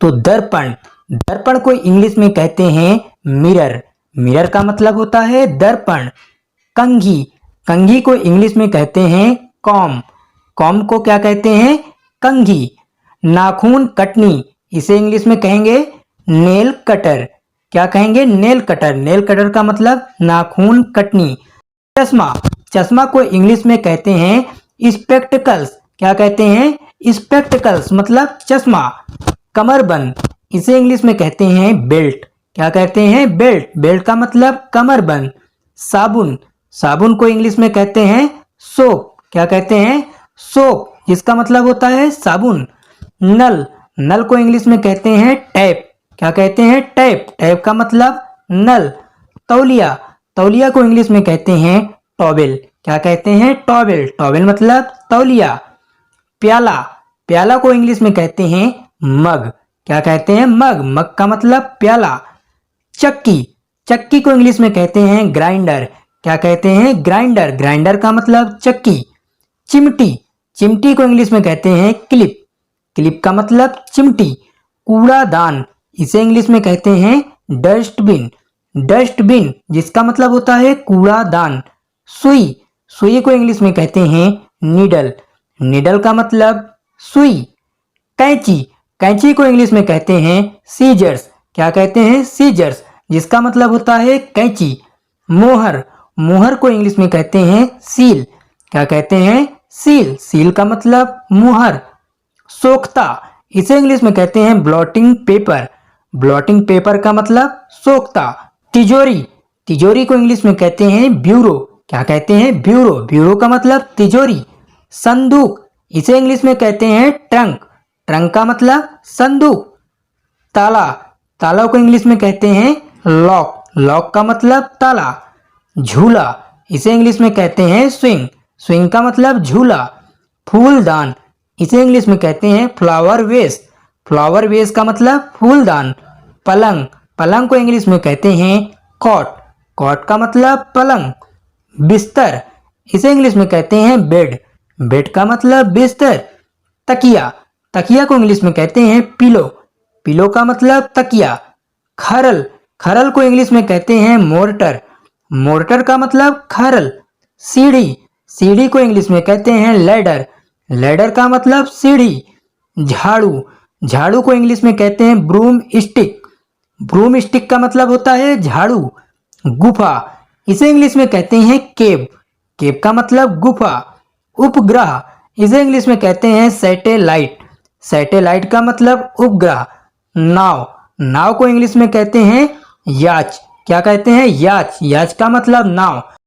तो दर्पण, दर्पण को इंग्लिश में कहते हैं मिरर, मिरर का मतलब होता है दर्पण। कंघी, कंघी को इंग्लिश में कहते हैं कॉम, कॉम को क्या कहते हैं कंघी। नाखून कटनी, इसे इंग्लिश में कहेंगे नेल कटर, क्या कहेंगे नेल कटर, नेल कटर का मतलब नाखून कटनी। चश्मा, चश्मा को इंग्लिश में कहते हैं स्पेक्टिकल्स, क्या कहते हैं स्पेक्टिकल्स मतलब चश्मा। कमरबंद, इसे इंग्लिश में कहते हैं बेल्ट, क्या कहते हैं बेल्ट, बेल्ट का मतलब कमरबंद। साबुन, साबुन को इंग्लिश में कहते हैं सोप, क्या कहते हैं सोप, जिसका मतलब होता है साबुन। नल, नल को इंग्लिश में कहते हैं टैप, क्या कहते हैं टैप, टैप का मतलब नल। तौलिया, तौलिया को इंग्लिश में कहते हैं टॉवेल, क्या कहते हैं टॉवेल, टॉवेल मतलब तौलिया। प्याला, प्याला को इंग्लिश में कहते हैं मग, क्या कहते हैं मग, मग का मतलब प्याला। चक्की, चक्की को इंग्लिश में कहते हैं ग्राइंडर, क्या कहते हैं ग्राइंडर, ग्राइंडर का मतलब चक्की। चिमटी, चिमटी को इंग्लिश में कहते हैं क्लिप, क्लिप का मतलब चिमटी। कूड़ादान, इसे इंग्लिश में कहते हैं डस्टबिन, डस्टबिन जिसका मतलब होता है कूड़ादान। सुई, सुई को इंग्लिश में कहते हैं नीडल, नीडल का मतलब सुई। कैंची, कैंची को इंग्लिश में कहते हैं सीजर्स, क्या कहते हैं सीजर्स, जिसका मतलब होता है कैंची। मोहर, मोहर को इंग्लिश में कहते हैं सील, क्या कहते हैं सील, सील का मतलब मोहर। सोख्ता, इसे इंग्लिश में कहते हैं ब्लॉटिंग पेपर, ब्लॉटिंग पेपर का मतलब सोख्ता। तिजोरी, तिजोरी को इंग्लिश में कहते हैं ब्यूरो, क्या कहते हैं ब्यूरो, ब्यूरो का मतलब तिजोरी। संदूक, इसे इंग्लिश में कहते हैं ट्रंक, ट्रंक का मतलब संदूक। ताला, ताला को इंग्लिश में कहते हैं लॉक, लॉक का मतलब ताला। झूला, इसे इंग्लिश में कहते हैं स्विंग, स्विंग का मतलब झूला। फूलदान, इसे इंग्लिश में कहते हैं फ्लावर वेस, फ्लावर वेस का मतलब फूलदान। पलंग, पलंग को इंग्लिश में कहते हैं कॉट, कॉट का मतलब पलंग। बिस्तर, इसे इंग्लिश में कहते हैं बेड, बेड का मतलब बिस्तर। तकिया, तकिया को इंग्लिश में कहते हैं पिलो, पिलो का मतलब तकिया। खरल, खरल को इंग्लिश में कहते हैं मोर्टर, मोर्टर का मतलब खरल। सीढ़ी, सीढ़ी को इंग्लिश में कहते हैं लैडर, लैडर का मतलब सीढ़ी। झाड़ू, झाड़ू को इंग्लिश में कहते हैं ब्रूम स्टिक, ब्रूम स्टिक का मतलब होता है झाड़ू। गुफा, इसे इंग्लिश में कहते हैं केव, केव का मतलब गुफा। उपग्रह, इसे इंग्लिश में कहते हैं सैटेलाइट, सैटेलाइट का मतलब उपग्रह। नाव, नाव को इंग्लिश में कहते हैं याच, क्या कहते हैं याच, याच का मतलब नाव।